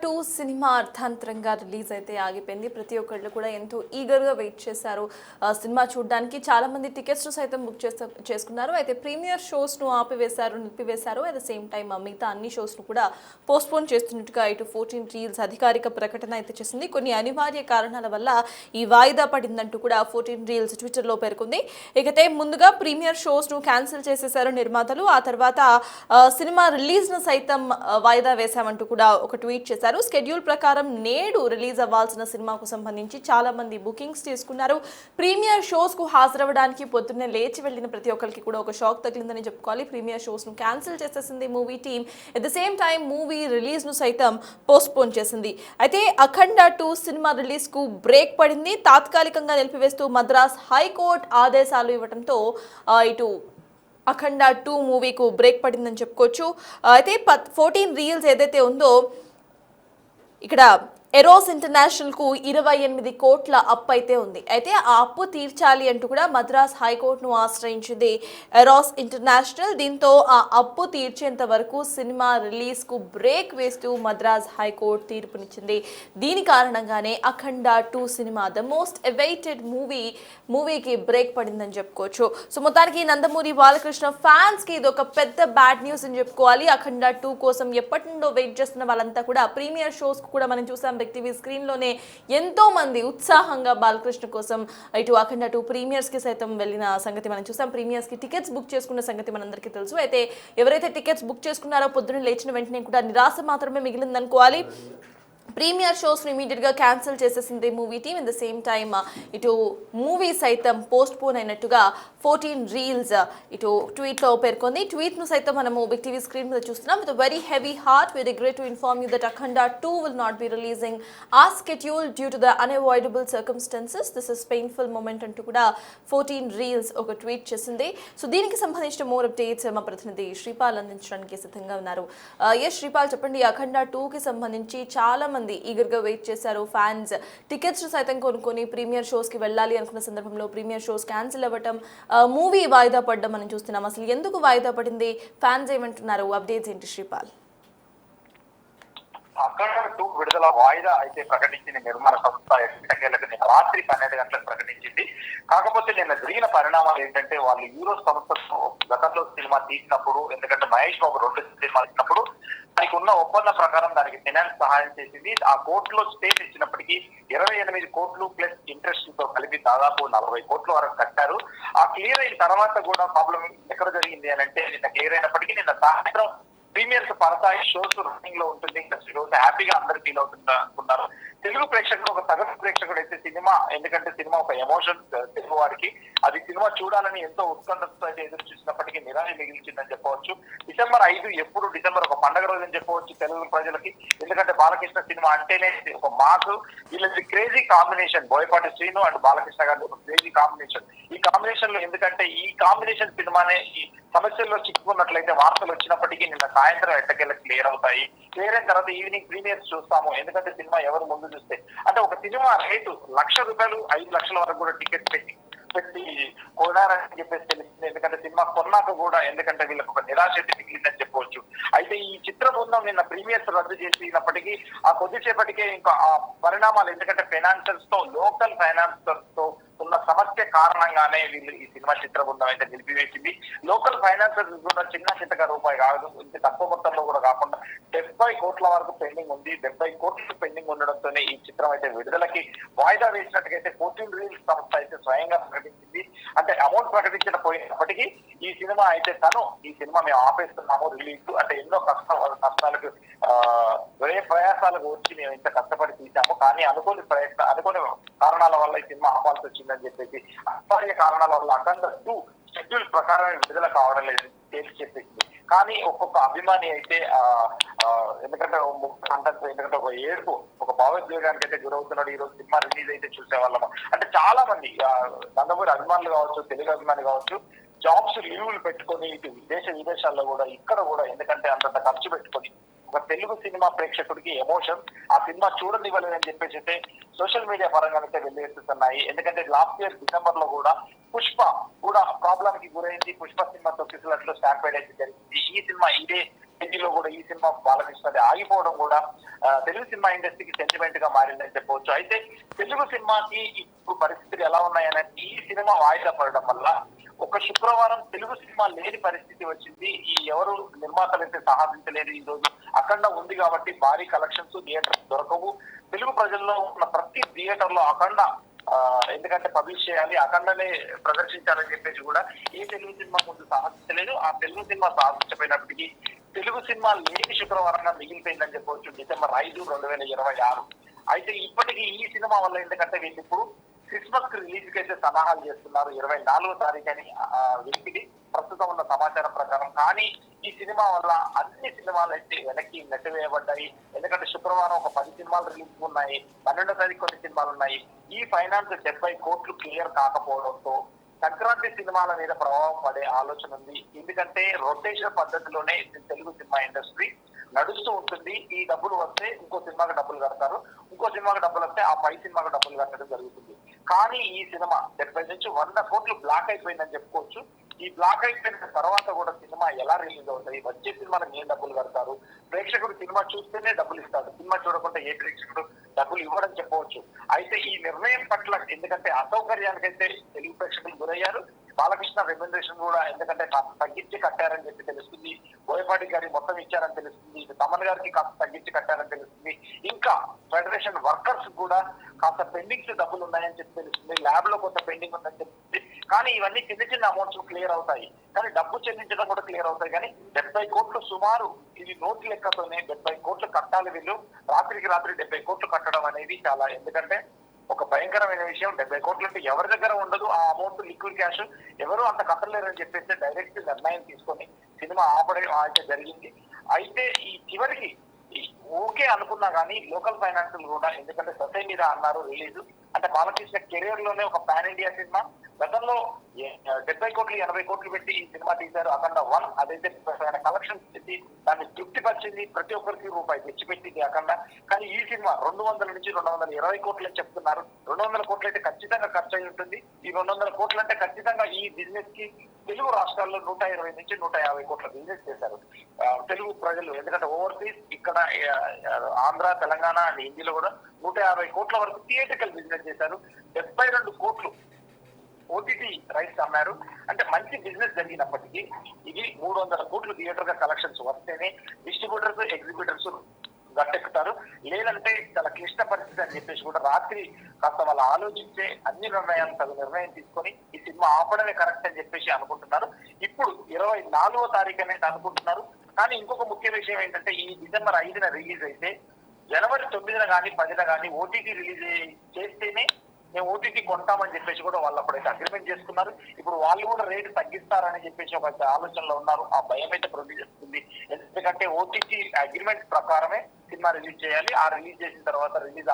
2 cinema అర్థాంతరంగా release అయితే ఆగిపోయింది. ప్రతి ఒక్కళ్ళు కూడా ఎంతో ఈగర్‌గా వెయిట్ చేశారు. సినిమా చూడడానికి చాలా మంది టికెట్స్ సైతం బుక్ చేసుకున్నారు. అయితే ప్రీమియర్ షోస్‌ను నిలిపివేశారు. అట్ ద సేమ్ టైమ్ మిగతా అన్ని షోస్‌ను కూడా పోస్ట్‌పోన్ చేస్తున్నట్టుగా ఇటు 14 రీల్స్ అధికారిక ప్రకటన అయితే చేసింది. కొన్ని అనివార్య కారణాల వల్ల ఈ వాయిదా పడిందంటూ కూడా 14 రీల్స్ ట్విట్టర్‌లో పేర్కొంది. ఇకతే ముందుగా ప్రీమియర్ షోస్‌ను క్యాన్సిల్ చేసేశారు నిర్మాతలు. ఆ తర్వాత సినిమా రిలీజ్‌ను సైతం వాయిదా వేశామంటూ కూడా ఒక ట్వీట్ చేశారు. షెడ్యూల్ ప్రకారం నేడు రిలీజ్ అవ్వాల్సిన సినిమాకు సంబంధించి చాలా మంది బుకింగ్స్ తీసుకున్నారు. ప్రీమియర్ షోస్ కు హాజరవ్వడానికి పొద్దున్నే లేచి వెళ్ళిన ప్రతి ఒక్కరికి కూడా ఒక షాక్ తగిలిందని చెప్పుకోవాలి. ప్రీమియర్ షోస్ ను క్యాన్సిల్ చేసేసింది movie team. At the same time movie release ను సైతం పోస్ట్పోన్ చేసింది. అయితే అఖండ 2 సినిమా రిలీజ్ కు బ్రేక్ పడింది. తాత్కాలికంగా నిలిపివేస్తూ మద్రాస్ హైకోర్టు ఆదేశాలు ఇవ్వడంతో ఇటు అఖండ 2 మూవీకు బ్రేక్ పడిందని చెప్పుకోవచ్చు. అయితే 14 రీల్స్ ఏదైతే ఉందో ఇక్కడ ఎరోస్ ఇంటర్నేషనల్ కు 28 కోట్ల అప్పు అయితే ఉంది. అయితే ఆ అప్పు తీర్చాలి అంటూ కూడా మద్రాస్ హైకోర్టును ఆశ్రయించింది ఎరోస్ ఇంటర్నేషనల్. దీంతో ఆ అప్పు తీర్చేంత వరకు సినిమా రిలీజ్ కు బ్రేక్ వేస్తూ మద్రాస్ హైకోర్టు తీర్పునిచ్చింది. దీని కారణంగానే అఖండ 2 సినిమా ద మోస్ట్ అవైటెడ్ మూవీకి బ్రేక్ పడిందని చెప్పుకోవచ్చు. సో మొత్తానికి నందమూరి బాలకృష్ణ ఫ్యాన్స్ కి ఇది ఒక పెద్ద బ్యాడ్ న్యూస్ అని చెప్పుకోవాలి. అఖండ 2 కోసం ఎప్పటి నుండో వెయిట్ చేస్తున్న వాళ్ళంతా కూడా ప్రీమియర్ షోస్ కు కూడా మనం చూసాం. టీవీ స్క్రీన్ లోనే ఎంతో మంది ఉత్సాహంగా బాలకృష్ణ కోసం ఇటు అఖండ 2 ప్రీమియర్స్ కి సైతం వెళ్ళిన సంగతి మనం చూసాం. ప్రీమియర్స్ కి టికెట్స్ బుక్ చేసుకున్న సంగతి మనందరికీ తెలుసు. అయితే ఎవరైతే టికెట్స్ బుక్ చేసుకున్నారో పొద్దున్న లేచిన వెంటనే కూడా నిరాశ మాత్రమే మిగిలిందనుకోవాలి. ప్రీమియర్ షోస్ను ఇమీడియట్గా క్యాన్సిల్ చేసేసింది movie team. In the same time ఇటు మూవీ సైతం పోస్ట్ పోన్ అయినట్టుగా 14 రీల్స్ ఇటు ట్వీట్లో పేర్కొంది. ట్వీట్ను సైతం మనము బిగ్ టీవీ స్క్రీన్ మీద చూస్తున్నాం. With very heavy heart we regret to inform you that Akhanda 2 will not be releasing as schedule due to the unavoidable circumstances. This is painful moment అంటూ కూడా 14 reels ఒక ట్వీట్ చేసింది. సో దీనికి సంబంధించిన more updates మా ప్రతినిధి శ్రీపాల్ అందించడానికి సిద్ధంగా ఉన్నారు. ఎస్ శ్రీపాల్, చెప్పండి. అఖండ 2కి సంబంధించి చాలా మంది ఈగర్గా వెయిట్ చేశారు. ఫ్యాన్స్ టికెట్స్ సైతం కొనుక్కొని ప్రీమియర్ షోస్ కి వెళ్ళాలి అనుకున్న సందర్భంలో ప్రీమియర్ షోస్ క్యాన్సిల్ అవ్వటం, మూవీ వాయిదా పడ్డం మనం చూస్తున్నాం. అసలు ఎందుకు వాయిదా పడింది, ఫ్యాన్స్ ఏమంటున్నారు, అప్డేట్స్ ఏంటి శ్రీపాల్? అఖండ 2 విడుదల వాయిదా అయితే ప్రకటించింది నిర్మాణ సంస్థ. రాత్రి 12 గంటలకు ప్రకటించింది. కాకపోతే నిన్న జరిగిన పరిణామాలు ఏంటంటే, వాళ్ళు యూరో సంస్థతో గతంలో సినిమా తీసినప్పుడు, ఎందుకంటే మహేష్ బాబు 2 సినిమాలు తీసినప్పుడు దానికి ఉన్న ఒప్పందం ప్రకారం దానికి ఫైనాన్స్ సహాయం చేసింది. ఆ కోర్టులో స్టే ఇచ్చినప్పటికీ 28 కోట్లు ప్లస్ ఇంట్రెస్ట్ తో కలిపి దాదాపు 40 కోట్ల వరకు కట్టారు. ఆ క్లియర్ అయిన తర్వాత కూడా ప్రాబ్లం ఎక్కడ జరిగింది అని అంటే, నిన్న క్లియర్ అయినప్పటికీ నిన్న సాయంత్రం ప్రీమియర్స్ పడతాయి, షోస్ రన్నింగ్ లో ఉంటుంది, షోస్ హ్యాపీగా అందరు ఫీల్ అవుతున్నారు. తెలుగు ప్రేక్షకుడు, ఒక సగటు ప్రేక్షకుడు అయితే సినిమా, ఎందుకంటే సినిమా ఒక ఎమోషన్ తెలుగు వారికి, అది సినిమా చూడాలని ఎంతో ఉత్కంఠతో అయితే ఎదురు చూసినప్పటికీ నిరాశ మిగిల్చిందని చెప్పవచ్చు. డిసెంబర్ 5 ఎప్పుడు డిసెంబర్ ఒక పండుగ రోజు అని చెప్పవచ్చు తెలుగు ప్రజలకి. ఎందుకంటే బాలకృష్ణ సినిమా అంటేనే ఒక మాస్, వీళ్ళది crazy combination. Boyapati Srinu and Balakrishna గారి ఒక క్రేజీ కాంబినేషన్. ఈ కాంబినేషన్ లో ఎందుకంటే ఈ కాంబినేషన్ సినిమానే ఈ సమస్యల్లో చిక్కుకున్నట్లయితే వార్తలు వచ్చినప్పటికీ నిన్న సాయంత్రం ఎట్టకెళ్ళకి క్లియర్ అవుతాయి. క్లియర్ అయిన తర్వాత ఈవినింగ్ ప్రీమియర్స్ చూస్తాము. ఎందుకంటే సినిమా ఎవరు ముందు చూస్తే, అంటే ఒక సినిమా రేటు ₹1,00,000 5,00,000 వరకు కూడా టికెట్ పెట్టి కొనారని చెప్పేసి తెలిసింది. ఎందుకంటే సినిమా కొన్నాక కూడా, ఎందుకంటే వీళ్ళకి ఒక నిరాశ అయితే మిగిలిందని చెప్పవచ్చు. అయితే ఈ చిత్ర బృందం నిన్న ప్రీమియర్స్ రద్దు చేసినప్పటికీ ఆ కొద్దిసేపటికే ఇంకా ఆ పరిణామాలు, ఎందుకంటే ఫైనాన్సర్స్ తో, లోకల్ ఫైనాన్సర్స్ తో ఉన్న సమస్య కారణంగానే వీళ్ళు ఈ సినిమా చిత్ర బృందం అయితే నిలిపివేసింది. లోకల్ ఫైనాన్సర్స్ కూడా చిన్నగా రూపాయి కాదు, ఇంత తక్కువ మొత్తంలో కూడా కాకుండా 70 కోట్ల వరకు పెండింగ్ ఉంది. 70 కోట్లు పెండింగ్ ఉండడంతోనే ఈ చిత్రం అయితే విడుదలకి వాయిదా వేసినట్టుగైతే 14 రీల్స్ సంస్థ అయితే స్వయంగా ప్రకటించింది. అంటే అమౌంట్ ప్రకటించిన పోయినప్పటికీ ఈ సినిమా అయితే ఈ సినిమా మేము ఆపేస్తున్నాము రిలీజ్, అంటే ఎన్నో కష్టాలకు ప్రయాసాలకు వచ్చి మేము ఇంత కష్టపడి తీసాము, కానీ అనుకోని కారణాల వల్ల ఈ సినిమా ఆపాల్సి వచ్చిందని చెప్పేసి, అనివార్య కారణాల వల్ల అఖండ 2 షెడ్యూల్ ప్రకారం విడుదల కావడం లేదు తేల్చి చెప్పేసింది. కానీ ఒక్కొక్క అభిమాని అయితే ఎందుకంటే ఎందుకంటే ఒక ఏడుపు, ఒక భావోద్వేగానికి అయితే గురవుతున్నాడు. ఈ రోజు సినిమా రిలీజ్ అయితే చూసేవాళ్ళము. అంటే చాలా మంది నందమూరి అభిమానులు కావచ్చు, తెలుగు అభిమానులు కావచ్చు, జాబ్స్ లీవ్లు పెట్టుకొని ఇటు విదేశాల్లో కూడా, ఇక్కడ కూడా, ఎందుకంటే అంతంత ఖర్చు పెట్టుకొని ఒక తెలుగు సినిమా ప్రేక్షకుడికి ఎమోషన్, ఆ సినిమా చూడనివ్వలేదని చెప్పేసి అయితే సోషల్ మీడియా పరంగానైతే వెళ్ళేస్తున్నాయి. ఎందుకంటే లాస్ట్ ఇయర్ డిసెంబర్ లో కూడా పుష్ప కూడా ప్రాబ్లం కి గురైంది. పుష్ప సినిమా తొక్కిసలాట్లో స్టాంపేడ్ అయితే జరిగింది. ఈ సినిమా ఇదే లో కూడా ఈ సినిమా బాలకృష్ణది ఆగిపోవడం కూడా తెలుగు సినిమా ఇండస్ట్రీకి సెంటిమెంట్ గా మారిందని చెప్పవచ్చు. అయితే తెలుగు సినిమాకి ఇప్పుడు పరిస్థితులు ఎలా ఉన్నాయని ఈ సినిమా వాయిదా పడడం వల్ల ఒక శుక్రవారం తెలుగు సినిమా లేని పరిస్థితి వచ్చింది. ఈ ఎవరు నిర్మాతలు అయితే సాహసించలేదు. ఈ రోజు అఖండ ఉంది కాబట్టి భారీ కలెక్షన్స్ థియేటర్ దొరకవు. తెలుగు ప్రజల్లో ఉన్న ప్రతి థియేటర్ లో అఖండ ఎందుకంటే పబ్లిష్ చేయాలి, అఖండనే ప్రదర్శించాలని చెప్పేసి కూడా ఏ తెలుగు సినిమా ముందు సాహసించలేదు. ఆ తెలుగు సినిమా సాహసించపోయినప్పటికీ తెలుగు సినిమా లేని శుక్రవారంగా మిగిలిపోయిందని చెప్పవచ్చు డిసెంబర్ 5, 2026. అయితే ఇప్పటికీ ఈ సినిమా వల్ల ఎందుకంటే వీళ్ళు ఇప్పుడు క్రిస్మస్ కి రిలీజ్ కి అయితే సన్నాహాలు చేస్తున్నారు. 24వ తారీఖు అని వ్యక్తికి ప్రస్తుతం ఉన్న సమాచారం ప్రకారం. కానీ ఈ సినిమా వల్ల అన్ని సినిమాలు అయితే వెనక్కి నెట్టివేయబడ్డాయి. ఎందుకంటే శుక్రవారం ఒక 10 సినిమాలు రిలీజ్ ఉన్నాయి, 12వ తారీఖు కొన్ని సినిమాలు ఉన్నాయి. ఈ ఫైనాన్స్ 70 కోట్లు క్లియర్ కాకపోవడంతో సంక్రాంతి సినిమాల మీద ప్రభావం పడే ఆలోచన ఉంది. ఎందుకంటే రొటేషన్ పద్ధతిలోనే తెలుగు సినిమా ఇండస్ట్రీ నడుస్తూ ఉంటుంది. ఈ డబ్బులు వస్తే ఇంకో సినిమాకి డబ్బులు కడతారు, ఇంకో సినిమాకి డబ్బులు వస్తే ఆ 10 సినిమాకి డబ్బులు కట్టడం జరుగుతుంది. కానీ ఈ సినిమా 70 నుంచి 100 కోట్లు బ్లాక్ అయిపోయిందని చెప్పుకోవచ్చు. ఈ బ్లాక్ అయిపోయిన తర్వాత కూడా సినిమా ఎలా రిలీజ్ అవుతాయి, వచ్చే సినిమాలకు ఏం డబ్బులు కడతారు, ప్రేక్షకుడు సినిమా చూస్తేనే డబ్బులు ఇస్తాడు, సినిమా చూడకుండా ఏ ప్రేక్షకుడు డబ్బులు ఇవ్వడం చెప్పవచ్చు. అయితే ఈ నిర్ణయం పట్ల ఎందుకంటే అసౌకర్యానికైతే తెలుగు ప్రేక్షకులు గురయ్యారు. బాలకృష్ణ రెమ్యునరేషన్ కూడా ఎందుకంటే కాస్త తగ్గించి కట్టారని చెప్పి తెలుస్తుంది. బోయపాటి గారి మొత్తం ఇచ్చారని తెలుస్తుంది. తమన్ గారికి కాస్త తగ్గించి కట్టారని తెలుస్తుంది. ఇంకా ఫెడరేషన్ వర్కర్స్ కూడా కాస్త పెండింగ్స్ డబ్బులు ఉన్నాయని చెప్పి తెలుస్తుంది. ల్యాబ్ లో కొంత పెండింగ్ ఉందని చెప్తుంది. కానీ ఇవన్నీ చిన్న చిన్న అమౌంట్స్ క్లియర్ అవుతాయి, కానీ డబ్బు చెల్లించడం కూడా క్లియర్ అవుతాయి. కానీ 70 కోట్లు సుమారు ఇది నోట్ల లెక్కతోనే 70 కోట్లు కట్టాలి వీళ్ళు. రాత్రికి రాత్రి 70 కోట్లు కట్టడం అనేది చాలా ఎందుకంటే ఒక భయంకరమైన విషయం. 70 కోట్లు అంటే ఎవరి దగ్గర ఉండదు. ఆ అమౌంట్ లిక్విడ్ క్యాష్ ఎవరు అంత కట్టలేరని చెప్పేసి డైరెక్ట్ నిర్ణయం తీసుకొని సినిమా ఆపడం అయితే జరిగింది. అయితే ఈ చివరికి ఓకే అనుకున్నా కానీ లోకల్ ఫైనాన్స్ కూడా ఎందుకంటే సొసైటీ మీద అన్నారు రిలీజ్ అంటే బాలకృష్ణ కెరీర్ లోనే ఒక పాన్ ఇండియా సినిమా. గతంలో 70 కోట్లు 80 కోట్లు పెట్టి ఈ సినిమా తీశారు అఖండ 1. అదైతే కలెక్షన్స్ పెట్టి దాన్ని తృప్తిపరిచింది, ప్రతి ఒక్కరికి రూపాయి తెచ్చిపెట్టింది అఖండ. కానీ ఈ సినిమా 200 నుంచి 220 కోట్లు అని చెప్తున్నారు. 200 కోట్లు అయితే ఖచ్చితంగా ఖర్చు అయి ఉంటుంది. ఈ 200 కోట్లు అంటే ఖచ్చితంగా ఈ బిజినెస్ కి తెలుగు రాష్ట్రాల్లో 120 నుంచి 150 కోట్ల బిజినెస్ చేశారు తెలుగు ప్రజలు. ఎందుకంటే ఓవర్సీస్ ఇక్కడ ఆంధ్ర, తెలంగాణ అండ్ హిందీలో కూడా 150 కోట్ల వరకు థియేట్రికల్ బిజినెస్ చేశారు. 72 కోట్లు ఓటీటీ రైట్స్ అమ్మారు. అంటే మంచి బిజినెస్ జరిగినప్పటికీ ఇది 300 కోట్లు థియేటర్ గా కలెక్షన్స్ వస్తేనే డిస్ట్రిబ్యూటర్స్, ఎగ్జిబ్యూటర్స్ గట్టెక్కుతారు. లేదంటే చాలా క్లిష్ట పరిస్థితి అని చెప్పేసి కూడా రాత్రి కాస్త వాళ్ళు ఆలోచించే అన్ని నిర్ణయాలు తగు నిర్ణయం తీసుకొని ఈ సినిమా ఆపడమే కరెక్ట్ అని చెప్పేసి అనుకుంటున్నారు. ఇప్పుడు 24వ తారీఖు అనేది అనుకుంటున్నారు. కానీ ఇంకొక ముఖ్య విషయం ఏంటంటే ఈ డిసెంబర్ 5న రిలీజ్ అయితే జనవరి 9న కానీ 10న కానీ ఓటీటీ రిలీజ్ చేస్తేనే మేము ఓటీటీ కొంటామని చెప్పేసి కూడా వాళ్ళు అప్పుడైతే అగ్రిమెంట్ చేసుకున్నారు. ఇప్పుడు వాళ్ళు కూడా రేటు తగ్గిస్తారని చెప్పేసి ఒక ఆలోచనలో ఉన్నారు. ఆ భయం అయితే ప్రొడ్యూస్ చేస్తుంది. ఎందుకంటే ఓటీటీ అగ్రిమెంట్ ప్రకారమే సినిమా రిలీజ్ చేయాలి. ఆ రిలీజ్ చేసిన తర్వాత రిలీజ్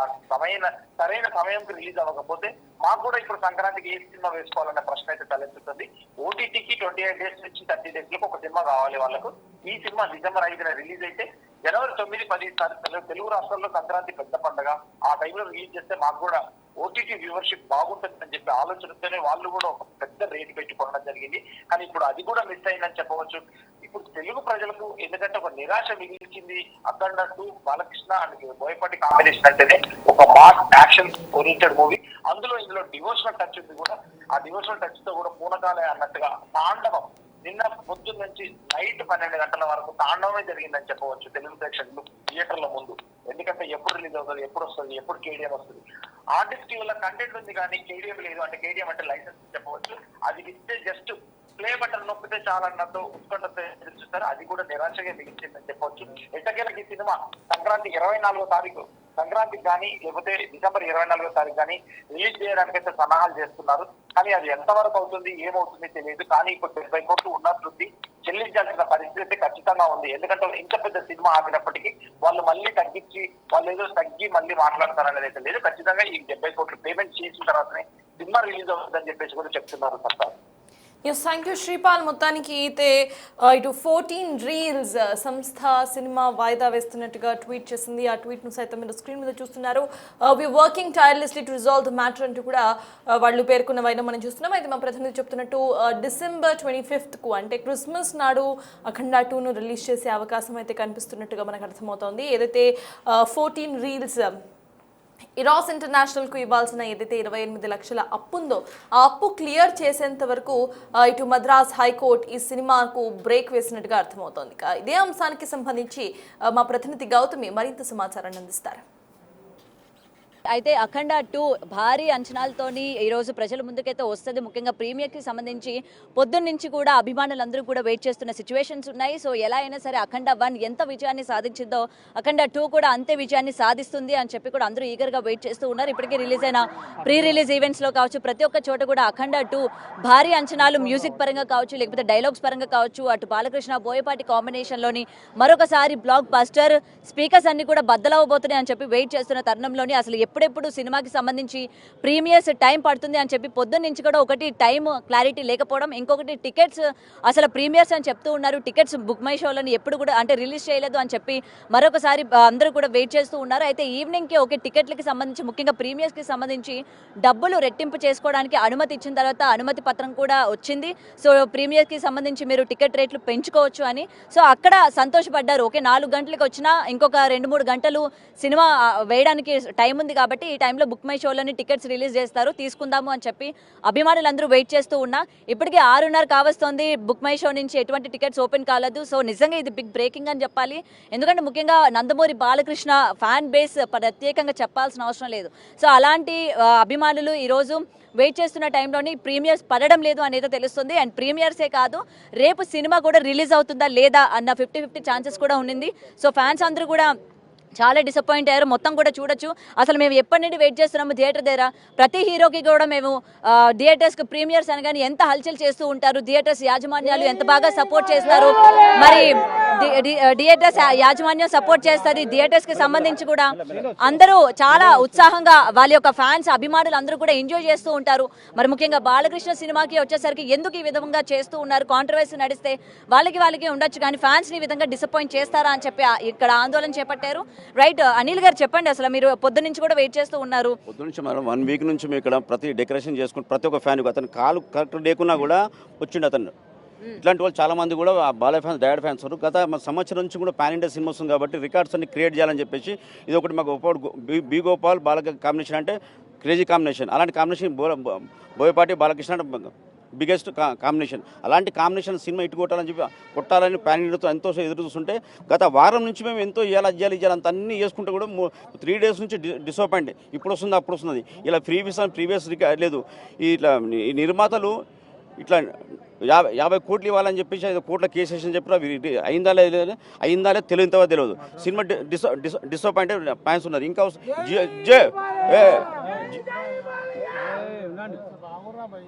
సరైన సమయంకి రిలీజ్ అవ్వకపోతే మాకు కూడా ఇప్పుడు సంక్రాంతికి ఏ సినిమా వేసుకోవాలనే ప్రశ్న అయితే తలెత్తుతుంది. ఓటీటీకి 28 డేస్ నుంచి 30 డేస్ లకు ఒక సినిమా కావాలి వాళ్ళకు. ఈ సినిమా డిసెంబర్ 5న రిలీజ్ అయితే జనవరి 9, 10 తెలుగు రాష్ట్రాల్లో సంక్రాంతి పెద్ద పండుగ. ఆ టైంలో రిలీజ్ చేస్తే మాకు కూడా ఓటీటీ వ్యూవర్షిప్ బాగుంటుంది అని చెప్పి ఆలోచనతోనే వాళ్ళు కూడా ఒక పెద్ద రేటు పెట్టి కొనడం జరిగింది. కానీ ఇప్పుడు అది కూడా మిస్ అయిందని చెప్పవచ్చు. ఇప్పుడు తెలుగు ప్రజలకు ఎందుకంటే ఒక నిరాశ మిగిల్చింది అఖండ 2 బాలకృష్ణ అండ్ బోయపాటి కాంబినేషన్ అంటేనే ఒక మాస్ యాక్షన్ ఓరియంటెడ్ మూవీ. ఇందులో డివోషనల్ టచ్ ఉంది కూడా. ఆ డివోషనల్ టచ్ తో కూడా పూనకాలే అన్నట్టుగా తాండవం నిన్న పొద్దున్న నుంచి నైట్ 12 గంటల వరకు తాండవమే జరిగిందని చెప్పవచ్చు తెలుగు ప్రేక్షకులు థియేటర్ల ముందు. ఎందుకంటే ఎప్పుడు రిలీజ్ అవుతుంది, ఎప్పుడు వస్తుంది, ఎప్పుడు కేడిఎం వస్తుంది. ఆర్టిస్ట్ వల్ల కంటెంట్ ఉంది కానీ కేడిఎం లేదు. అంటే కేడిఎం అంటే లైసెన్స్ చెప్పవచ్చు. అది ఇస్తే జస్ట్ ప్లే బటన్ నొక్కితే చాలన్నట్టు ఉత్కంఠతో చూస్తారు. అది కూడా నిరాశగా మిగిలిందని చెప్పవచ్చు. ఎట్టకేలకి ఈ సినిమా సంక్రాంతి 24వ తారీఖు సంక్రాంతికి కానీ లేకపోతే డిసెంబర్ 24వ తారీఖు కానీ రిలీజ్ చేయడానికైతే సన్నాహాలు చేస్తున్నారు. కానీ అది ఎంతవరకు అవుతుంది ఏమవుతుంది తెలియదు. కానీ ఇప్పుడు 70 కోట్లు ఉన్నట్లుంది. చెల్లించాల్సిన పరిస్థితి ఖచ్చితంగా ఉంది. ఎందుకంటే ఇంత పెద్ద సినిమా ఆగినప్పటికీ వాళ్ళు మళ్ళీ తగ్గించి వాళ్ళు ఏదో తగ్గి మళ్ళీ మాట్లాడతారనేది అయితే లేదు. ఖచ్చితంగా ఈ 70 కోట్లు పేమెంట్ చేసిన తర్వాతనే సినిమా రిలీజ్ అవుతుందని చెప్పేసి కూడా చెప్తున్నారు సర్కార్. Yes, thank you Sripal. మొత్తానికి అయితే ఇటు 14 రీల్స్ సంస్థ సినిమా వాయిదా వేస్తున్నట్టుగా ట్వీట్ చేసింది. ఆ ట్వీట్ను సైతం మీరు స్క్రీన్ మీద చూస్తున్నారు. We working tirelessly to resolve the matter అంటూ కూడా వాళ్ళు పేర్కొన్న వైన మనం చూస్తున్నాం. అయితే మా ప్రతినిధి చెప్తున్నట్టు December 25కు అంటే క్రిస్మస్ నాడు అఖండ 2ను రిలీజ్ చేసే అవకాశం అయితే కనిపిస్తున్నట్టుగా మనకు అర్థమవుతోంది. ఏదైతే 14 రీల్స్ ఇరాస్ ఇంటర్నేషనల్కు ఇవ్వాల్సిన ఏదైతే 28 లక్షల అప్పు ఉందో ఆ అప్పు క్లియర్ చేసేంత వరకు ఇటు మద్రాస్ హైకోర్టు ఈ సినిమాకు బ్రేక్ వేసినట్టుగా అర్థమవుతోంది. ఇదే అంశానికి సంబంధించి మా ప్రతినిధి గౌతమి మరింత సమాచారాన్ని అందిస్తారు. అయితే అఖండ 2 భారీ అంచనాలతోని ఈరోజు ప్రజల ముందుకైతే వస్తుంది. ముఖ్యంగా ప్రీమియర్కి సంబంధించి పొద్దున్న నుంచి కూడా అభిమానులందరూ కూడా వెయిట్ చేస్తున్న సిచ్యువేషన్స్ ఉన్నాయి. సో ఎలా అయినా సరే అఖండ 1 ఎంత విజయాన్ని సాధించిందో అఖండ 2 కూడా అంతే విజయాన్ని సాధిస్తుంది అని చెప్పి కూడా అందరూ ఈగర్గా వెయిట్ చేస్తూ ఉన్నారు. ఇప్పటికే రిలీజ్ అయిన ప్రీ రిలీజ్ ఈవెంట్స్లో కావచ్చు, ప్రతి ఒక్క చోట కూడా అఖండ 2 భారీ అంచనాలు మ్యూజిక్ పరంగా కావచ్చు, లేకపోతే డైలాగ్స్ పరంగా కావచ్చు, అటు బాలకృష్ణ బోయపాటి కాంబినేషన్లోని మరొకసారి బ్లాక్ బస్టర్ స్పీకర్స్ అన్ని కూడా బద్దలవబోతున్నాయి అని చెప్పి వెయిట్ చేస్తున్న తరుణంలోని అసలు ఎప్పుడెప్పుడు సినిమాకి సంబంధించి ప్రీమియర్స్ టైం పడుతుంది అని చెప్పి పొద్దున్న నుంచి కూడా ఒకటి టైం క్లారిటీ లేకపోవడం, ఇంకొకటి టికెట్స్ అసలు ప్రీమియర్స్ అని చెప్తూ ఉన్నారు. టికెట్స్ బుక్ మై షోలని ఎప్పుడు కూడా అంటే రిలీజ్ చేయలేదు అని చెప్పి మరొకసారి అందరూ కూడా వెయిట్ చేస్తూ ఉన్నారు. అయితే ఈవినింగ్కి ఒకే టికెట్లకి సంబంధించి ముఖ్యంగా ప్రీమియర్స్కి సంబంధించి డబ్బులు రెట్టింపు చేసుకోవడానికి అనుమతి ఇచ్చిన తర్వాత అనుమతి పత్రం కూడా వచ్చింది. సో ప్రీమియర్కి సంబంధించి మీరు టికెట్ రేట్లు పెంచుకోవచ్చు అని. సో అక్కడ సంతోషపడ్డారు. ఓకే 4 గంటలకు వచ్చినా ఇంకొక 2-3 గంటలు సినిమా వేయడానికి టైం ఉంది కాబట్టి ఈ టైంలో బుక్ మై షోలోని టికెట్స్ రిలీజ్ చేస్తారు, తీసుకుందాము అని చెప్పి అభిమానులందరూ వెయిట్ చేస్తూ ఉన్నా ఇప్పటికే 6:30 కావస్తోంది. బుక్ మై షో నుంచి ఎటువంటి టికెట్స్ ఓపెన్ కాలేదు. సో నిజంగా ఇది బిగ్ బ్రేకింగ్ అని చెప్పాలి. ఎందుకంటే ముఖ్యంగా నందమూరి బాలకృష్ణ ఫ్యాన్ బేస్ ప్రత్యేకంగా చెప్పాల్సిన అవసరం లేదు. సో అలాంటి అభిమానులు ఈరోజు వెయిట్ చేస్తున్న టైంలోని ప్రీమియర్స్ పడడం లేదు అనేది తెలుస్తుంది. అండ్ ప్రీమియర్సే కాదు, రేపు సినిమా కూడా రిలీజ్ అవుతుందా లేదా అన్న 50-50 ఛాన్సెస్ కూడా ఉండింది. సో ఫ్యాన్స్ అందరూ కూడా చాలా డిసప్పాయింట్ అయ్యారు. మొత్తం కూడా చూడొచ్చు. అసలు మేము ఎప్పటి నుండి వెయిట్ చేస్తున్నాము థియేటర్ దగ్గర. ప్రతి హీరోకి కూడా మేము థియేటర్స్కి ప్రీమియర్స్ అని కానీ ఎంత హల్చల్ చేస్తూ ఉంటారు. థియేటర్స్ యాజమాన్యాలు ఎంత బాగా సపోర్ట్ చేస్తారు. మరి థియేటర్స్ యాజమాన్యం సపోర్ట్ చేస్తుంది. థియేటర్స్కి సంబంధించి కూడా అందరూ చాలా ఉత్సాహంగా వాళ్ళ యొక్క ఫ్యాన్స్ అభిమానులు అందరూ కూడా ఎంజాయ్ చేస్తూ ఉంటారు. మరి ముఖ్యంగా బాలకృష్ణ సినిమాకి వచ్చేసరికి ఎందుకు ఈ విధంగా చేస్తూ ఉన్నారు, కాంట్రవర్సీ నడిస్తే వాళ్ళకి ఉండొచ్చు కానీ ఫ్యాన్స్ని ఈ విధంగా డిసప్పాయింట్ చేస్తారా అని చెప్పి ఇక్కడ ఆందోళన చేపట్టారు. రైట్, అనిల్ గారు చెప్పండి, అసలు మీరు పొద్దు నుంచి కూడా వెయిట్ చేస్తూ ఉన్నారు. పొద్దు నుంచి మనం 1 వీక్ నుంచి మేము ఇక్కడ ప్రతి డెకరేషన్ చేసుకుని ప్రతి ఒక్క ఫ్యాన్ అతను కాలు కరెక్ట్ లేకున్నా కూడా వచ్చిండు అతను. ఇట్లాంటి వాళ్ళు చాలా మంది కూడా బాలయ్య ఫ్యాన్స్, డైరెక్ట్ ఫ్యాన్స్ ఉన్నారు. గత సంవత్సరం నుంచి కూడా పాన్ ఇండియా సినిమా వస్తుంది కాబట్టి రికార్డ్స్ అన్ని క్రియేట్ చేయాలని చెప్పేసి ఇది ఒకటి మాకు బి గోపాల్ బాలక కాంబినేషన్ అంటే క్రేజీ కాంబినేషన్. అలాంటి combination Boyapati Balakrishna biggest combination. అలాంటి కాంబినేషన్ సినిమా ఇటు కొట్టాలని పాన్ ఇండియాతో ఎంతో ఎదురు చూస్తుంటే గత వారం నుంచి మేము ఎంతో ఇవ్వాలి అంత అన్నీ చేసుకుంటే కూడా 3 డేస్ నుంచి డిసప్పాయింట్. ఇప్పుడు వస్తుంది అప్పుడు వస్తుంది, ఇలా ప్రీవియస్ లేదు. ఇట్లా ఈ నిర్మాతలు ఇట్లా 50 కోట్లు ఇవ్వాలని చెప్పేసి 5 కోట్ల కేసు వేసి చెప్పి అయిందా లేదు తెలియదు. సినిమా డిసప్పాయింట్ ఫ్యాన్స్ ఉన్నారు. ఇంకా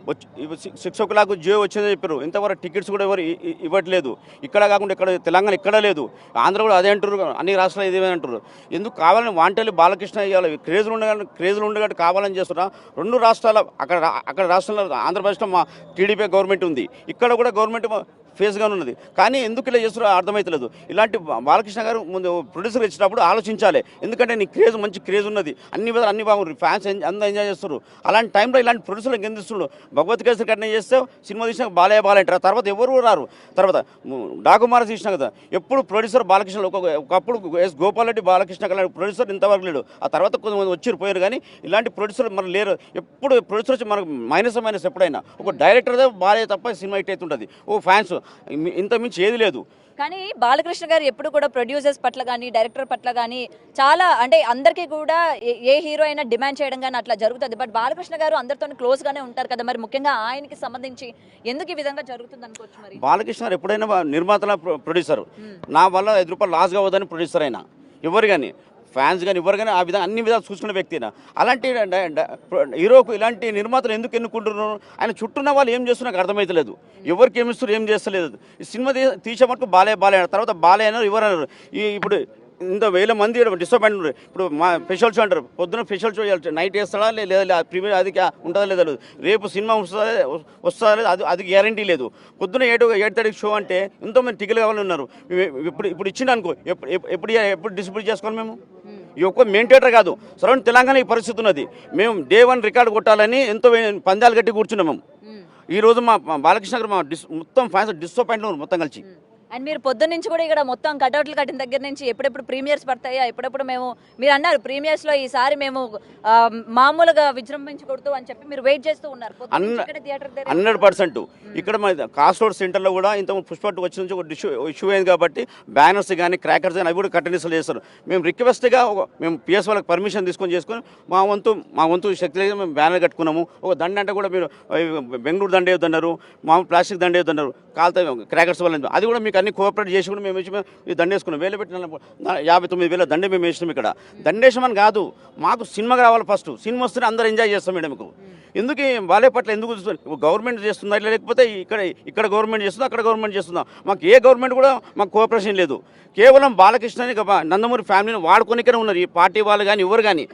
వచ్చి 6 o'clock జియో వచ్చిందని చెప్పారు. ఇంతవరకు టికెట్స్ కూడా ఎవరు ఇవ్వట్లేదు. ఇక్కడ కాకుండా ఇక్కడ తెలంగాణ ఇక్కడ లేదు, ఆంధ్ర కూడా అదే అంటారు, అన్ని రాష్ట్రాలు ఇదే అంటారు. ఎందుకు కావాలని వాంటెల్లి బాలకృష్ణ ఇవ్వాలి క్రేజులు ఉండగా కావాలని చేస్తున్నా. 2 రాష్ట్రాల అక్కడ రాష్ట్రంలో ఆంధ్రప్రదేశ్లో మా టీడీపీ గవర్నమెంట్ ఉంది, ఇక్కడ కూడా గవర్నమెంట్ ఫేస్గానే ఉన్నది. కానీ ఎందుకు ఇలా చేస్తారో అర్థమవుతలేదు. ఇలాంటి బాలకృష్ణ గారు ముందు ప్రొడ్యూసర్ ఇచ్చినప్పుడు ఆలోచించాలి. ఎందుకంటే నీ క్రేజ్ మంచి క్రేజ్ ఉన్నది, అన్ని బాగుంది, ఫ్యాన్స్ అందరూ ఎంజాయ్ చేస్తారు. అలాంటి టైంలో ఇలాంటి ప్రొడ్యూసర్లకు ఎందుకు భగవత్ కేసరి కట్న చేస్తే సినిమా తీసిన బాలయ్య అంటారు, తర్వాత ఎవరు రారు. తర్వాత డాకుమార తీసినా కదా ఎప్పుడు ప్రొడ్యూసర్ బాలకృష్ణ, ఒకప్పుడు ఎస్ గోపాల్ రెడ్డి బాలకృష్ణ అలాంటి ప్రొడ్యూసర్ ఇంతవరకు లేడు. ఆ తర్వాత కొంతమంది వచ్చి పోయారు కానీ ఇలాంటి ప్రొడ్యూసర్ మరి లేరు. ఎప్పుడు ప్రొడ్యూసర్ వచ్చి మనకు మైనస్ ఎప్పుడైనా ఒక డైరెక్టర్దే బాలయ్య తప్ప సినిమా హిట్ అవుతుంటుంది. ఓ ఫ్యాన్స్ ఇంత మించి ఏది లేదు. కానీ బాలకృష్ణ గారు ఎప్పుడు కూడా ప్రొడ్యూసర్స్ పట్ల కానీ డైరెక్టర్ పట్ల కానీ చాలా అంటే అందరికీ కూడా ఏ హీరో అయినా డిమాండ్ చేయడం కానీ అట్లా జరుగుతుంది. బట్ బాలకృష్ణ గారు అందరితో క్లోజ్గానే ఉంటారు కదా, మరి ముఖ్యంగా ఆయనకి సంబంధించి ఎందుకు ఈ విధంగా జరుగుతుంది అనుకోవచ్చు? మరి బాలకృష్ణ గారు ఎప్పుడైనా నిర్మాతల ప్రొడ్యూసర్, నా వల్ల 5 రూపాయలు లాస్ కావద్దని ప్రొడ్యూసర్ అయినా ఎవరు కానీ ఫ్యాన్స్ కానీ ఎవరు కానీ ఆ విధంగా అన్ని విధాలు చూసుకునే వ్యక్తినా. అలాంటి హీరోకు ఇలాంటి నిర్మాతలు ఎందుకు ఎన్నుకుంటున్నారు? ఆయన చుట్టూన్న వాళ్ళు ఏం చేస్తున్నా నాకు అర్థమవుతలేదు. ఎవరికి ఏమిస్తారు ఏం చేస్తలేదు. ఈ సినిమా తీసే మటుకు బాలయ్య తర్వాత బాలయ్య అన్నారు, ఎవరు అన్నారు. ఇప్పుడు ఇంత వేల మంది డిసప్పాయింట్ ఉన్నారు. ఇప్పుడు మా స్పెషల్ షో అంటారు, పొద్దున స్పెషల్ షో నైట్ వేస్తాడా లేదా ప్రీమియర్ అది ఉంటుందా లేదా లేదు, రేపు సినిమా వస్తుందా లేదు అది గ్యారంటీ లేదు. పొద్దున 8:30 షో అంటే ఎంతోమంది టికెట్లు కావాలని ఉన్నారు. ఇప్పుడు ఇచ్చిండు అనుకో ఎప్పుడు డిస్ట్రిబ్యూట్ చేసుకోవాలి మేము? ఈ ఒక్క మెయిన్ థియేటర్ కాదు, సరౌండ్ తెలంగాణ ఈ పరిస్థితి ఉన్నది. మేము డే 1 రికార్డు కొట్టాలని ఎంతో పందాలు కట్టి కూర్చున్నాం మేము. ఈరోజు మా బాలకృష్ణ గారు మొత్తం ఫ్యాన్స్ డిసప్పాయింట్ ఉన్నారు మొత్తం కలిసి. అండ్ మీరు పొద్దున్న నుంచి కూడా ఇక్కడ మొత్తం కటౌట్లు కట్టిన దగ్గర నుంచి ఎప్పుడెప్పుడు ప్రీమియర్స్ పడతాయా, ఎప్పుడెప్పుడు మేము మీరు అన్నారు ప్రీమియర్స్లో ఈసారి మేము మామూలుగా విజృంభించకూడదు అని చెప్పి మీరు వెయిట్ చేస్తూ ఉన్నారు 100%. ఇక్కడ మన కాస్ట్ రోడ్ సెంటర్లో కూడా ఇంత పుష్పట్టు వచ్చి నుంచి ఒక ఇష్యూ అయింది కాబట్టి బ్యానర్స్ కానీ క్రాకర్స్ కానీ అవి కూడా కట్టనిసలు చేస్తారు. మేము రిక్వెస్ట్గా మేము పిఎస్ వాళ్ళకి పర్మిషన్ చేసుకొని మా వంతు శక్తి మేము బ్యానర్ కట్టుకున్నాము. ఒక దండ అంటే కూడా మీరు బెంగళూరు దండ వేయొద్దన్నారు, మామూలు ప్లాస్టిక్ దండ వేయొద్దన్నారు, కాలుతా క్రాకర్స్ వల్ల అది కూడా మీకు అన్ని కోఆపరేట్ చేసి కూడా మేము వచ్చి దండ వేసుకున్నాం. వేలు పెట్టిన 59,000 దండ మేము వేసినాం. ఇక్కడ దండేసామని కాదు, మాకు సినిమాకి రావాలి ఫస్ట్. సినిమా వస్తేనే అందరూ ఎంజాయ్ చేస్తాం మేడం. మీకు ఎందుకు బాలే పట్ల ఎందుకు గవర్నమెంట్ చేస్తుందా లేకపోతే ఇక్కడ గవర్నమెంట్ చేస్తుందా అక్కడ గవర్నమెంట్ చేస్తుందా? మాకు ఏ గవర్నమెంట్ కూడా మాకు కోఆపరేషన్ లేదు. కేవలం బాలకృష్ణని నందమూరి ఫ్యామిలీని వాడుకోనికనే ఉన్నారు ఈ పార్టీ వాళ్ళు కానీ ఎవరు కానీ.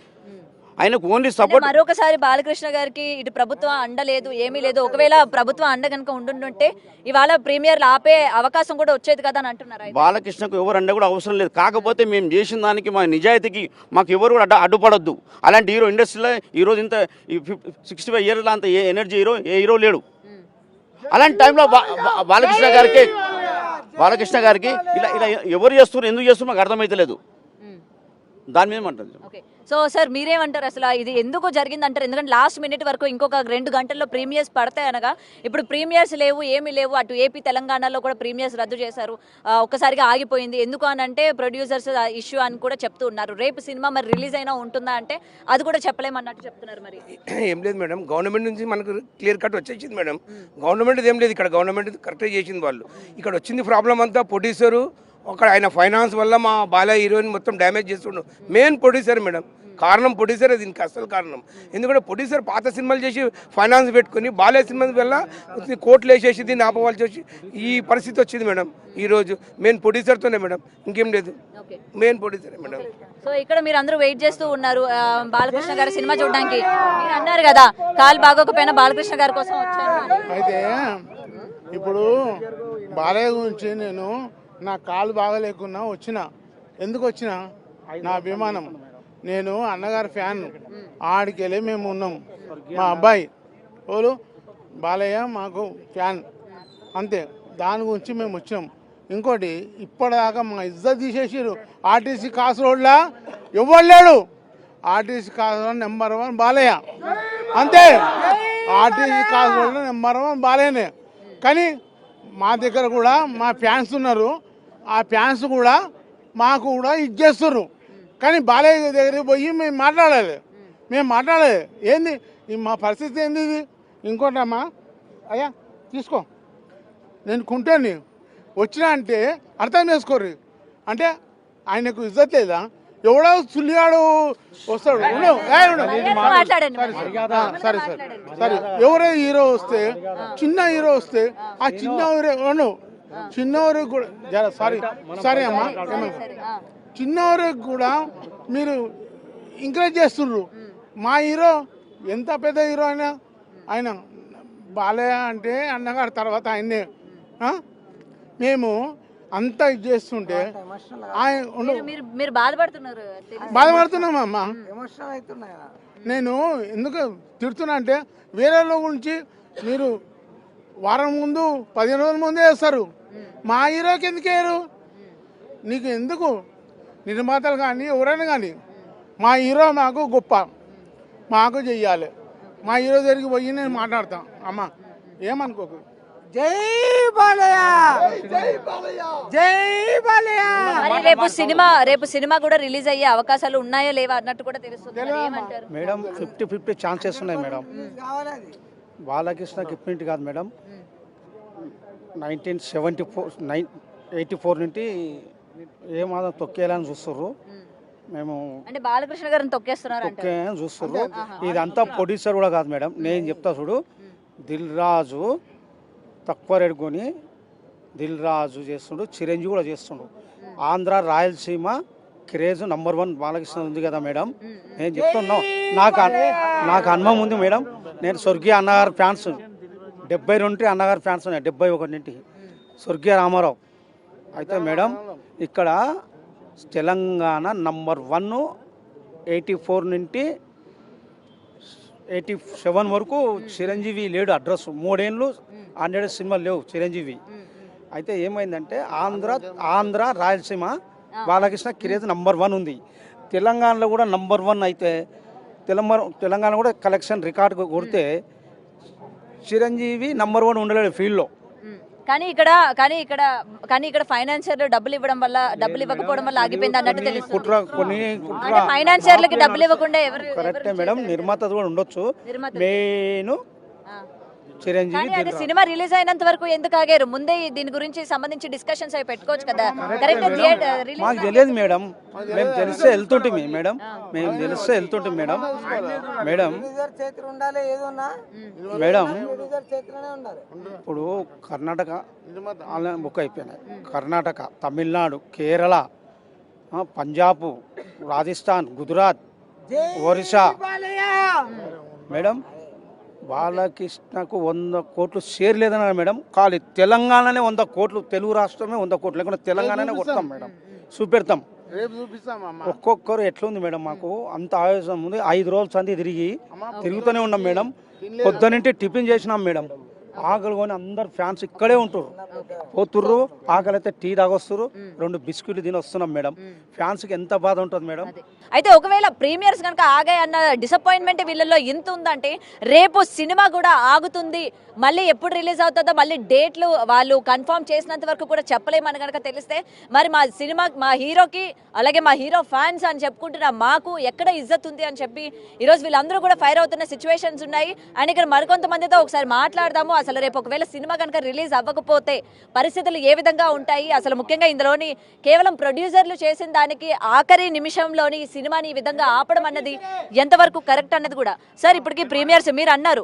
ఆయనకు ఓన్లీ సపోర్ట్. మరొకసారి బాలకృష్ణ గారికి ఇటు ప్రభుత్వం అండ లేదు, ఏమీ లేదు. ఒకవేళ ప్రభుత్వం అండ కనుక ఉండుంటే ఇవాళ ప్రీమియర్లు ఆపే అవకాశం కూడా వచ్చేది కదా అని అంటున్నారు. బాలకృష్ణకు ఎవరు అండ కూడా అవసరం లేదు. కాకపోతే మేము చేసిన దానికి మా నిజాయితీకి మాకు ఎవరు కూడా అడ్డుపడొద్దు. అలాంటి హీరో ఇండస్ట్రీలో ఈరోజు ఇంత 65 ఇయర్ల అంత ఏ ఎనర్జీ ఏ హీరో లేడు. అలాంటి టైంలో బాలకృష్ణ గారికి ఇలా ఎవరు చేస్తున్నారు, ఎందుకు చేస్తున్నారు మాకు అర్థమైతలేదు. దాని మీద అంటారు. ఓకే, సో సార్ మీరేమంటారు అసలు ఇది ఎందుకు జరిగింది అంటారు? ఎందుకంటే లాస్ట్ మినిట్ వరకు ఇంకొక 2 గంటల్లో ప్రీమియర్స్ పడతాయి అనగా ఇప్పుడు ప్రీమియర్స్ లేవు, ఏమీ లేవు. అటు ఏపీ తెలంగాణలో కూడా ప్రీమియర్స్ రద్దు చేశారు, ఒక్కసారిగా ఆగిపోయింది. ఎందుకు అని అంటే ప్రొడ్యూసర్స్ ఇష్యూ అని కూడా చెప్తూ ఉన్నారు. రేపు సినిమా మరి రిలీజ్ అయినా ఉంటుందా అంటే అది కూడా చెప్పలేమన్నట్టు చెప్తున్నారు. మరి ఏం లేదు మేడం, గవర్నమెంట్ నుంచి మనకు క్లియర్ కట్ వచ్చేసింది మేడం. గవర్నమెంట్ ఏం లేదు, ఇక్కడ గవర్నమెంట్ కరెక్ట్గా చేసింది. వాళ్ళు ఇక్కడ వచ్చింది ప్రాబ్లం అంతా ప్రొడ్యూసరు ఆయన ఫైనాన్స్ వల్ల మా బాలయ్య హీరోయిన్ మొత్తం డ్యామేజ్ చేస్తుండు. మెయిన్ ప్రొడ్యూసర్ మేడం, కారణం ప్రొడ్యూసర్, దీనికి అసలు కారణం. ఎందుకంటే ప్రొడ్యూసర్ పాత సినిమాలు చేసి ఫైనాన్స్ పెట్టుకుని బాలయ్య సినిమా వల్ల కోర్టులు వేసేసి దీన్ని ఆపవాల్సి వచ్చి ఈ పరిస్థితి వచ్చింది మేడం. ఈరోజు మెయిన్ ప్రొడ్యూసర్తోనే మేడం, ఇంకేం లేదు, మెయిన్ ప్రొడ్యూసరే మేడం. సో ఇక్కడ మీరు అందరూ వెయిట్ చేస్తూ ఉన్నారు బాలకృష్ణ గారి సినిమా చూడడానికి. మీరు అన్నారు కదా కాలు బాగోకపోయినా బాలకృష్ణ గారి కోసం వచ్చారు. అయితే ఇప్పుడు బాలయ్య గురించి నేను నా కాలు బాగలేకున్నా వచ్చిన. ఎందుకు వచ్చిన? నా అభిమానం. నేను అన్నగారి ఫ్యాన్. ఆడికెళ్ళి మేము ఉన్నాం. మా అబ్బాయి ఓలు బాలయ్య మాకు ఫ్యాన్, అంతే. దాని గురించి మేము వచ్చాం. ఇంకోటి ఇప్పటిదాకా మా ఇజ్జత్ తీసేసారు. ఆర్టీసీ కాసు రోడ్లా ఎవరు లేడు. ఆర్టీసీ కాసు రోడ్ నెంబర్ 1 బాలయ్య, అంతే. ఆర్టీసీ కాసు రోడ్లో నెంబర్ 1 బాలయ్యనే. కానీ మా దగ్గర కూడా మా ఫ్యాన్స్ ఉన్నారు. ఆ ఫ్యాన్స్ కూడా మాకు కూడా ఇచ్చేస్తున్నారు. కానీ బాలయ్య దగ్గరికి పోయి మేము మాట్లాడాలి. ఏంది మా పరిస్థితి ఏంది ఇది? ఇంకోటమ్మా, అయ్యా తీసుకో, నేను కుంటాను వచ్చినా అంటే అర్థం చేసుకోరు. అంటే ఆయనకు ఇజ్జత్ లేదా? ఎవడో సుల్లిగాడు వస్తాడు. సరే ఎవరో హీరో వస్తే, చిన్న హీరో వస్తే ఆ చిన్న చిన్నవారికి కూడా సారీ అమ్మా, చిన్నవారికి కూడా మీరు ఎంకరేజ్ చేస్తున్నారు. మా హీరో ఎంత పెద్ద హీరో అయినా ఆయన బాలయ్య అంటే అన్నగారు తర్వాత ఆయన్నే. మేము అంతా ఇది చేస్తుంటే మీరు బాధపడుతున్నామమ్మా. నేను ఎందుకు తిడుతున్నా అంటే వేరే గురించి మీరు వారం ముందు 15 రోజుల ముందే వేస్తారు. మా హీరోకి ఎందుకు వేయరు? నీకు ఎందుకు? నిర్మాతలు కానీ ఎవరైనా కానీ మా హీరో మాకు గొప్ప, మాకు చెయ్యాలి. మా హీరో దగ్గరికి పోయి నేను మాట్లాడతాను. అమ్మ ఏమనుకోకు. జై బాలయ్య, జై బాలయ్య, జై బాలయ్య. రేపు సినిమా కూడా రిలీజ్ అయ్యే అవకాశాలు ఉన్నాయో లేవా అన్నట్టు కూడా తెలుస్తుంది. మేడం 50-50 ఛాన్సెస్ ఉన్నాయి మేడం. బాలకృష్ణకి ఇప్పటి కాదు మేడం, 1984 నుండి ఏమాత్రం తొక్కేయాలని చూస్తుర్రు. మేము అంటే బాలకృష్ణ గారిని తొక్కేస్తున్నారు చూస్తుర్రు. ఇదంతా ప్రొడ్యూసర్ కూడా కాదు మేడం. నేను చెప్తా చూడు, దిల్ రాజు తక్కువ రేటు కొని దిల్ రాజు చేస్తుండు, చిరంజీవి కూడా చేస్తుండు. ఆంధ్ర రాయలసీమ క్రేజ్ #1 బాలకృష్ణ ఉంది కదా మేడం. నేను చెప్తున్నాను, నాకు అనుభవం ఉంది మేడం. నేను స్వర్గీయ అన్నగారు ఫ్యాన్స్ 72 నుండి అన్నగారు ఫ్యాన్స్ ఉన్నాయి, 71 నుండి స్వర్గీయ రామారావు. అయితే మేడం ఇక్కడ తెలంగాణ #1 84 నుండి 87 వరకు చిరంజీవి లేడు అడ్రస్. 3 ఏళ్ళు 100 సినిమాలు లేవు చిరంజీవి. అయితే ఏమైందంటే ఆంధ్ర రాయలసీమ బాలకృష్ణ క్రేజ్ #1 ఉంది. తెలంగాణలో కూడా #1 అయితే తెలంగాణ కూడా కలెక్షన్ రికార్డు కొడితే చిరంజీవి #1 ఉండలేడు ఫీల్డ్లో. కానీ ఇక్కడ ఫైనాన్షియర్ డబ్బులు ఇవ్వకపోవడం వల్ల ఆగిపోయింది అన్నట్టు తెలుస్తుంది. ఫైనాన్షియర్లకి డబ్బులు ఇవ్వకుండా కరెక్టే మేడం, నిర్మాత కూడా ఉండొచ్చు. మెయిన్ చిరంజీవి కానీ సినిమా రిలీజ్ అయినంత వరకు ఎందుకు ఆగారు? ముందే దీని గురించి సంబంధించి డిస్కషన్స్ అవి పెట్టుకోవచ్చు కదా. మాకు తెలియదు మేడం, మేము తెలిస్తే వెళ్తుంటిమి మేడం, మేడం ఇప్పుడు కర్ణాటక బుక్ అయిపోయినాయి. కర్ణాటక, తమిళనాడు, కేరళ, పంజాబ్, రాజస్థాన్, గుజరాత్, ఒరిస్సా మేడం. బాలకృష్ణకు 100 కోట్లు షేర్ లేదన్నారు మేడం. ఖాళీ తెలంగాణనే 100 కోట్లు, తెలుగు రాష్ట్రమే 100 కోట్లు, లేకుండా తెలంగాణనే కొడతాం మేడం, చూపెడతాం. ఒక్కొక్కరు ఎట్లుంది మేడం, మాకు అంత ఆవేశం ఉంది. 5 రోజులు సంధి తిరుగుతూనే ఉన్నాం మేడం. పొద్దునంటే టిఫిన్ చేసినాం మేడం. ఆకలి కొని అందరు ఫ్యాన్స్ ఇక్కడే ఉంటారు, పోతుర్రు. ఆకలి అయితే టీ తాగొస్తారు, 2 బిస్కెట్లు తిని వస్తున్నాం మేడం. ఫ్యాన్స్కి ఎంత బాధ ఉంటుంది మేడం. అయితే ఒకవేళ ప్రీమియర్స్ కనుక ఆగాయి అన్న డిసప్పాయింట్మెంట్ వీళ్ళల్లో ఎంత ఉందంటే రేపు సినిమా కూడా ఆగుతుంది. మళ్ళీ ఎప్పుడు రిలీజ్ అవుతుందో మళ్ళీ డేట్లు వాళ్ళు కన్ఫర్మ్ చేసినంత వరకు కూడా చెప్పలేమని కనుక తెలిస్తే మరి మా సినిమా, మా హీరోకి, అలాగే మా హీరో ఫ్యాన్స్ అని చెప్పుకుంటున్న మాకు ఎక్కడ ఇజ్జత్ ఉంది అని చెప్పి ఈరోజు వీళ్ళందరూ కూడా ఫైర్ అవుతున్న సిచ్యువేషన్స్ ఉన్నాయి. అండ్ ఇక్కడ మరికొంతమందితో ఒకసారి మాట్లాడదాము. అసలు రేపు ఒకవేళ సినిమా కనుక రిలీజ్ అవ్వకపోతే పరిస్థితులు ఏ విధంగా ఉంటాయి, అసలు ముఖ్యంగా ఇందులోని కేవలం ప్రొడ్యూసర్లు చేసిన దానికి ఆఖరి నిమిషంలోని సినిమాని ఈ విధంగా ఆపడం అన్నది ఎంతవరకు కరెక్ట్ అన్నది కూడా. సార్ ఇప్పటికీ ప్రీమియర్స్ మీరు అన్నారు,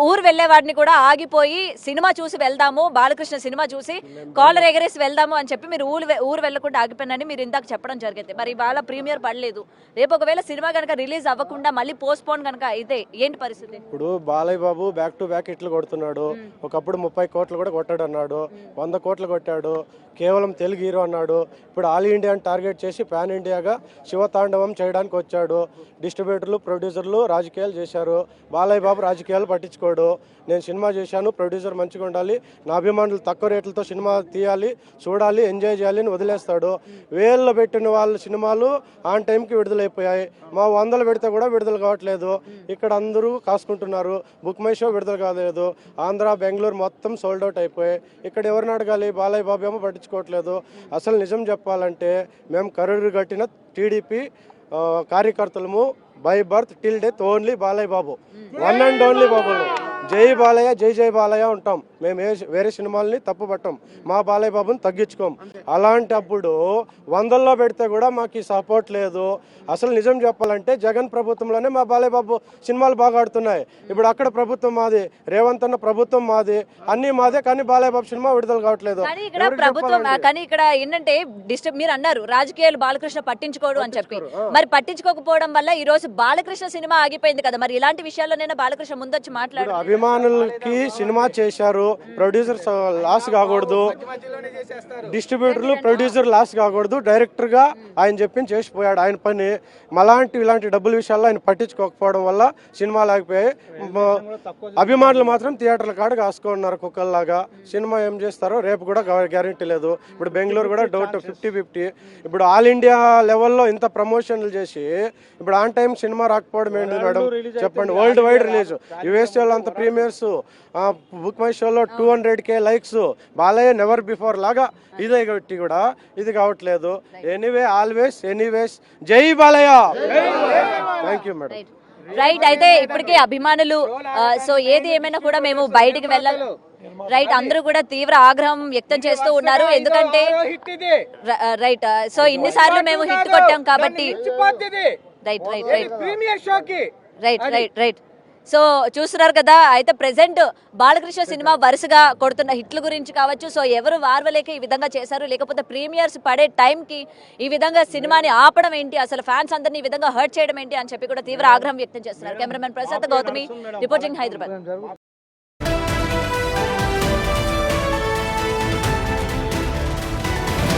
ఊరు వెళ్లే వాడిని కూడా ఆగిపోయి సినిమా చూసి వెళ్దాము, బాలకృష్ణ సినిమా చూసి కాలర్ ఎగరేసి వెళ్దాము అని చెప్పి మీరు ఊరు వెళ్లకుండా ఆగిపోయినని మీరు ఇందాక చెప్పడం జరిగింది. మరి ఇవాళ ప్రీమియర్ పడలేదు, రేపు ఒకవేళ సినిమా కనుక రిలీజ్ అవ్వకుండా మళ్ళీ పోస్ట్ పోన్ కనుక అయితే ఏంటి పరిస్థితి? ఇప్పుడు Balayya Babu back to back ఇట్లు కొడుతున్నాడు. ఒకప్పుడు 30 కోట్లు కూడా కొట్టాడు అన్నాడు, 100 కోట్లు కొట్టాడు, కేవలం తెలుగు హీరో అన్నాడు. ఇప్పుడు ఆల్ ఇండియాని టార్గెట్ చేసి పాన్ ఇండియాగా శివతాండవం చేయడానికి వచ్చాడు. డిస్ట్రిబ్యూటర్లు, ప్రొడ్యూసర్లు రాజకీయాలు చేశారు. బాలయ్య బాబు రాజకీయాలు పట్టించుకోడు. నేను సినిమా చేశాను, ప్రొడ్యూసర్ మంచిగా ఉండాలి, నా అభిమానులు తక్కువ రేట్లతో సినిమా తీయాలి, చూడాలి, ఎంజాయ్ చేయాలి అని వదిలేస్తాడు. వేల్లో పెట్టిన వాళ్ళ సినిమాలు ఆన్ టైంకి విడుదలైపోయాయి. మా 100 పెడితే కూడా విడుదల కావట్లేదు. ఇక్కడ అందరూ కాసుకుంటున్నారు. బుక్ మై షో విడుదల కాలేదు. ఆంధ్ర, బెంగళూరు మొత్తం సోల్డ్ అవుట్ అయిపోయాయి. ఇక్కడ ఎవరిని అడగాలి? బాలయ్య బాబు ఏమో పట్టించుకోవట్లేదు. అసలు నిజం చెప్పాలంటే మేము కరుడు కట్టిన టీడీపీ కార్యకర్తలము by birth till death only Balayya Babu, one and only Babu. జై బాలయ్య, జై జై బాలయ్య ఉంటాం. మేము వేరే సినిమాలని తప్పు పట్టాం, మా బాలయ్య బాబుని తగ్గించుకోం. అలాంటప్పుడు 100లో పెడితే కూడా మాకు సపోర్ట్ లేదు. అసలు నిజం చెప్పాలంటే జగన్ ప్రభుత్వంలోనే మా బాలయ్య బాబు సినిమాలు బాగా ఆడుతున్నాయి. ఇప్పుడు అక్కడ ప్రభుత్వం మాది, రేవంత్ అన్న ప్రభుత్వం మాది, అన్ని మాదే, కానీ బాలయ్య బాబు సినిమా విడుదల కావట్లేదు. కానీ ఇక్కడ ఏంటంటే మీరు అన్నారు రాజకీయాలు బాలకృష్ణ పట్టించుకోడు అని చెప్పి, మరి పట్టించుకోకపోవడం వల్ల ఈ రోజు బాలకృష్ణ సినిమా ఆగిపోయింది కదా. మరి ఇలాంటి విషయాల్లోనైనా బాలకృష్ణ ముందొచ్చి మాట్లాడు. అభిమానులకి సినిమా చేశారు, ప్రొడ్యూసర్ లాస్ కాకూడదు, డిస్ట్రిబ్యూటర్లు ప్రొడ్యూసర్ లాస్ కాకూడదు. డైరెక్టర్ గా ఆయన చెప్పింది చేసిపోయాడు ఆయన పని. ఇలాంటి డబ్బుల విషయాల్లో ఆయన పట్టించుకోకపోవడం వల్ల సినిమాలు ఆగిపోయాయి. అభిమానులు మాత్రం థియేటర్ల కాడ కాసుకున్నారు కుక్కల్లాగా. సినిమా ఏం చేస్తారో రేపు కూడా గ్యారెంటీ లేదు. ఇప్పుడు బెంగళూరు కూడా డౌట్ 50-50. ఇప్పుడు ఆల్ ఇండియా లెవెల్లో ఇంత ప్రమోషన్లు చేసి ఇప్పుడు ఆన్ టైం సినిమా రాకపోవడం ఏంటి మేడం చెప్పండి? వరల్డ్ వైడ్ రిలీజ్, యూఎస్ఏలో అంత ప్రీమియర్స్, బుక్ మై షోలో 200K likes, Balayya never before లాగా ఇదే కాబట్టి కూడా ఇది కావట్లేదు. ఎనీవే, ఆల్వేస్, ఎనీవేస్, జై Balayya. Thank you madam. Right, అయితే ఇప్పటికే అభిమానులు సో ఏది ఏమైనా కూడా మేము బయటికి వెళ్ళాలి. రైట్, అందరూ కూడా తీవ్ర ఆగ్రహం వ్యక్తం చేస్తూ ఉన్నారు. ఎందుకంటే రైట్, సో ఇన్నిసార్లు మేము హిట్ కొట్టాం కాబట్టి right right right right right right so చూస్తున్నారు కదా, అయితే ప్రెసెంట్ బాలకృష్ణ సినిమా వరుసగా కొడుతున్న హిట్ల గురించి కావచ్చు, సో ఎవరు వార్వలేక ఈ విధంగా చేశారు, లేకపోతే ప్రీమియర్స్ పడే టైంకి ఈ విధంగా సినిమాని ఆపడం ఏంటి, అసలు ఫ్యాన్స్ అందరినీ ఈ విధంగా హర్ట్ చేయడం ఏంటి అని చెప్పి కూడా తీవ్ర ఆగ్రహం వ్యక్తం చేస్తున్నారు. Cameraman Prasad Gautami reporting Hyderabad.